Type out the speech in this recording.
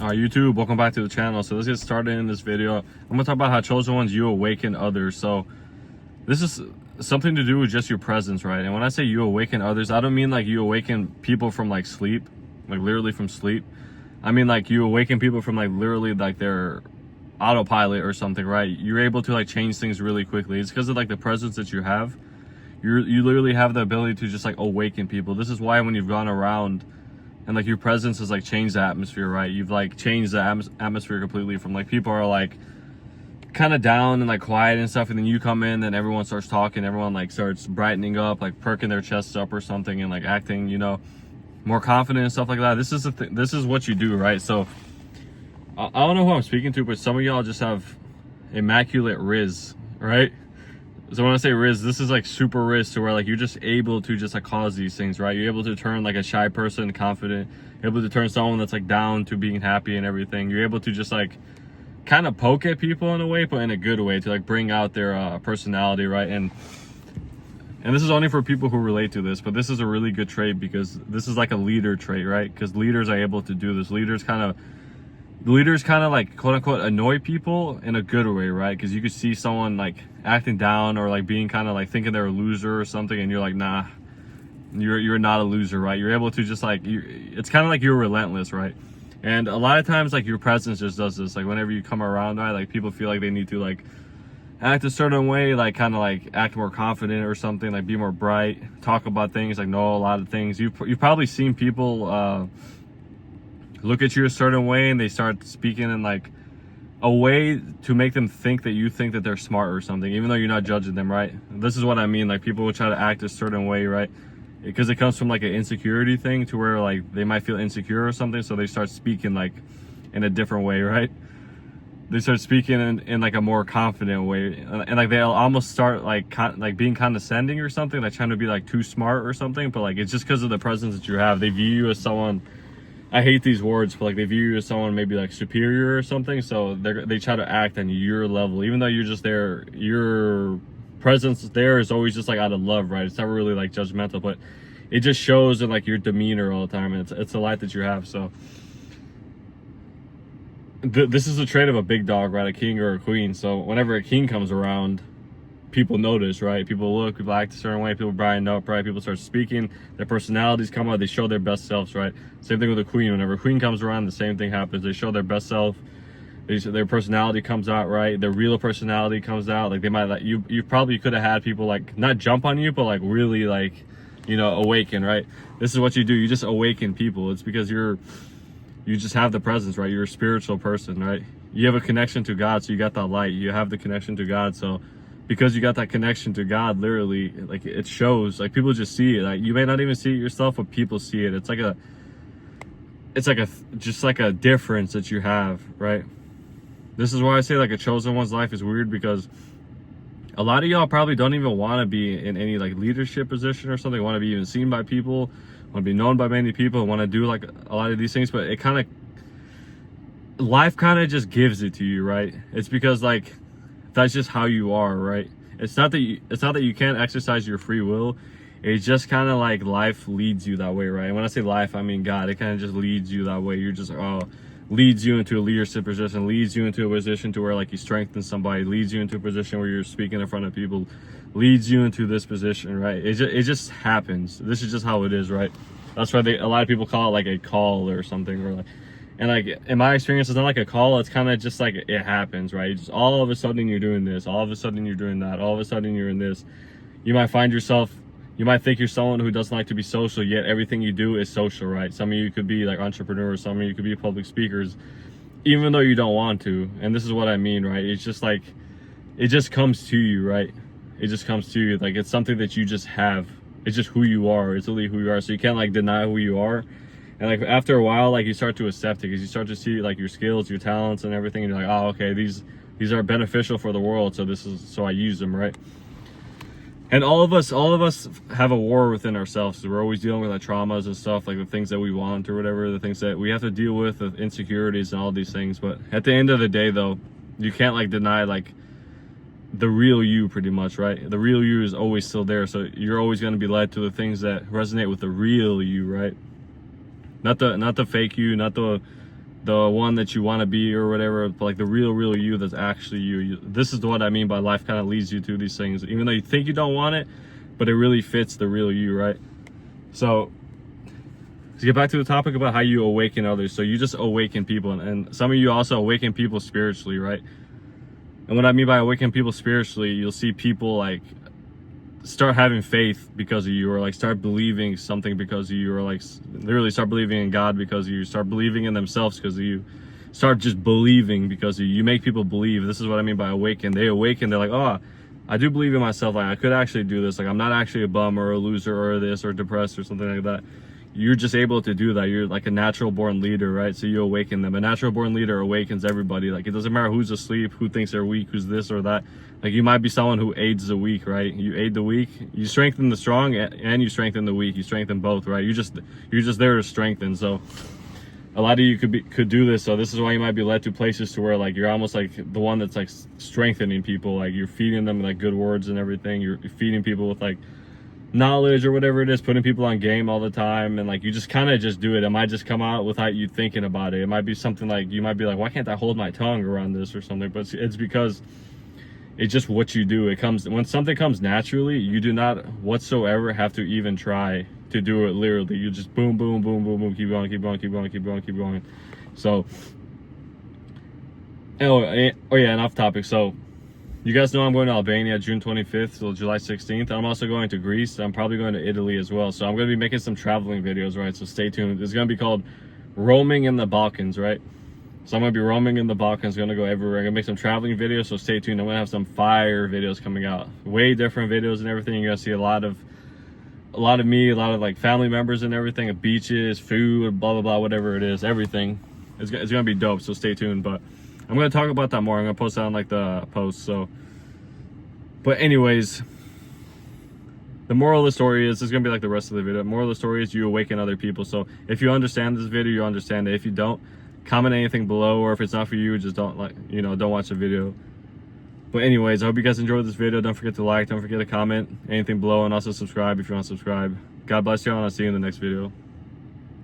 YouTube, welcome back to the channel. So let's get started in this video. I'm gonna talk about how chosen ones, you awaken others. So this is something to do with just your presence, right? And when I say you awaken others, I don't mean like you awaken people from like sleep, like literally from sleep. I mean like you awaken people from like literally like their autopilot or something, right? You're able to like change things really quickly. It's because of like the presence that you have. You literally have the ability to just like awaken people. This is why when you've gone around and like your presence has like changed the atmosphere, right? You've like changed the atmosphere completely from like people are like kind of down and like quiet and stuff, and then you come in and everyone starts talking, everyone like starts brightening up, like perking their chests up or something, and like acting, you know, more confident and stuff like that. This is the this is what you do, right? So I don't know who I'm speaking to, but some of y'all just have immaculate riz, right? So when I say riz, this is like super riz, to where like you're just able to just like cause these things, right? You're able to turn like a shy person confident, able to turn someone that's like down to being happy and everything. You're able to just like kind of poke at people in a way, but in a good way, to like bring out their personality, right? And this is only for people who relate to this, but this is a really good trait because this is like a leader trait, right? Because leaders are able to do this. Leaders kind of like quote unquote annoy people in a good way, right? Because you could see someone like acting down or like being kind of like thinking they're a loser or something, and you're like, nah, you're not a loser, right? You're able to just like, it's kind of like you're relentless, right? And a lot of times like your presence just does this. Like whenever you come around, right, like people feel like they need to like act a certain way, like kind of like act more confident or something, like be more bright, talk about things, like know a lot of things. You've probably seen people look at you a certain way and they start speaking in like a way to make them think that you think that they're smart or something, even though you're not judging them, right? This is what I mean. Like people will try to act a certain way, right? Because it comes from like an insecurity thing, to where like they might feel insecure or something, so they start speaking like in a different way, right? They start speaking in like a more confident way, and like they'll almost start like being condescending or something, like trying to be like too smart or something. But like it's just because of the presence that you have. They view you as someone, I hate these words, but like they view you as someone maybe like superior or something, so they try to act on your level, even though you're just there. Your presence there is always just like out of love, right? It's never really like judgmental, but it just shows in like your demeanor all the time, and it's a light that you have. So this is a trait of a big dog, right? A king or a queen. So whenever a king comes around, people notice, right? People look, people act a certain way, people brighten up, right? People start speaking, their personalities come out, they show their best selves, right? Same thing with a queen. Whenever a queen comes around, the same thing happens. They show their best self, their personality comes out, right? Their real personality comes out. Like they might, like you probably could have had people like not jump on you, but like really like, you know, awaken, right? This is what you do. You just awaken people. It's because you just have the presence, right? You're a spiritual person, right? You have a connection to God, so you got that light. You have the connection to God, so because you got that connection to God, literally, like it shows. Like people just see it. Like you may not even see it yourself, but people see it. It's like a difference that you have, right? This is why I say like a chosen one's life is weird, because a lot of y'all probably don't even want to be in any like leadership position or something, want to be even seen by people, want to be known by many people, want to do like a lot of these things, but it kind of, life kind of just gives it to you, right? It's because like that's just how you are, right? It's not that you can't exercise your free will. It's just kind of like life leads you that way, right? And when I say life, I mean God. It kind of just leads you that way. You're just leads you into a leadership position, leads you into a position to where like you strengthen somebody, leads you into a position where you're speaking in front of people, leads you into this position, right? It just happens. This is just how it is, right? That's why a lot of people call it like a call or something, or like, and like in my experience, it's not like a call. It's kind of just like it happens, right? Just all of a sudden you're doing this, all of a sudden you're doing that, all of a sudden you're in this. You might find yourself, you might think you're someone who doesn't like to be social, yet everything you do is social, right? Some of you could be like entrepreneurs, some of you could be public speakers, even though you don't want to. And this is what I mean, right? It's just like, it just comes to you, right? It just comes to you. Like it's something that you just have. It's just who you are. It's really who you are. So you can't like deny who you are. And like after a while, like you start to accept it, because you start to see like your skills, your talents and everything. And you're like, oh, okay, these are beneficial for the world. So I use them, right? And all of us have a war within ourselves. So we're always dealing with our traumas and stuff, like the things that we want or whatever, the things that we have to deal with, the insecurities and all these things. But at the end of the day, though, you can't like deny like the real you, pretty much, right? The real you is always still there. So you're always going to be led to the things that resonate with the real you, right? Not the fake you, not the the one that you want to be or whatever, but like the real you that's actually you. This is what I mean by life kind of leads you to these things, even though you think you don't want it, but it really fits the real you, right? So to get back to the topic about how you awaken others, so you just awaken people, and some of you also awaken people spiritually, right? And what I mean by awaken people spiritually, you'll see people like start having faith because of you, or like start believing something because of you, or like literally start believing in God because of you, start believing in themselves because of you, start just believing because of you. You make people believe. This is what I mean by awaken. They awaken. They're like, oh, I do believe in myself. Like I could actually do this. Like I'm not actually a bum or a loser or this or depressed or something like that. You're just able to do that. You're like a natural born leader, right? So you awaken them. A natural born leader awakens everybody. Like it doesn't matter who's asleep, who thinks they're weak, who's this or that. Like you might be someone who aids the weak, right? You aid the weak, you strengthen the strong, and you strengthen the weak. You strengthen both, right? You're just there to strengthen. So a lot of you could do this. So this is why you might be led to places to where like you're almost like the one that's like strengthening people. Like you're feeding them like good words and everything. You're feeding people with like knowledge or whatever it is, putting people on game all the time, and like you just kind of just do it. It might just come out without you thinking about it. It might be something like you might be like, why can't I hold my tongue around this or something? But it's because it's just what you do. It comes when something comes naturally. You do not whatsoever have to even try to do it. Literally, you just boom, boom, boom, boom, boom, keep going, keep going, keep going, keep going, keep going. So oh yeah, and off topic. So you guys know I'm going to Albania June 25th till July 16th. I'm also going to Greece. I'm probably going to Italy as well. So I'm going to be making some traveling videos, right? So stay tuned. It's going to be called Roaming in the Balkans, right? So I'm going to be roaming in the Balkans, going to go everywhere. I'm going to make some traveling videos, so stay tuned. I'm going to have some fire videos coming out. Way different videos and everything. You're going to see a lot of me, a lot of like family members and everything, beaches, food, blah, blah, blah, whatever it is, everything. It's going to be dope, so stay tuned. But I'm going to talk about that more. I'm going to post that on like the post. So, but anyways, the moral of the story is, this is going to be like the rest of the video. The moral of the story is you awaken other people. So if you understand this video, you understand it. If you don't, comment anything below, or if it's not for you, just don't don't watch the video. But anyways, I hope you guys enjoyed this video. Don't forget to like, don't forget to comment anything below, and also subscribe if you want to subscribe. God bless you all, and I'll see you in the next video.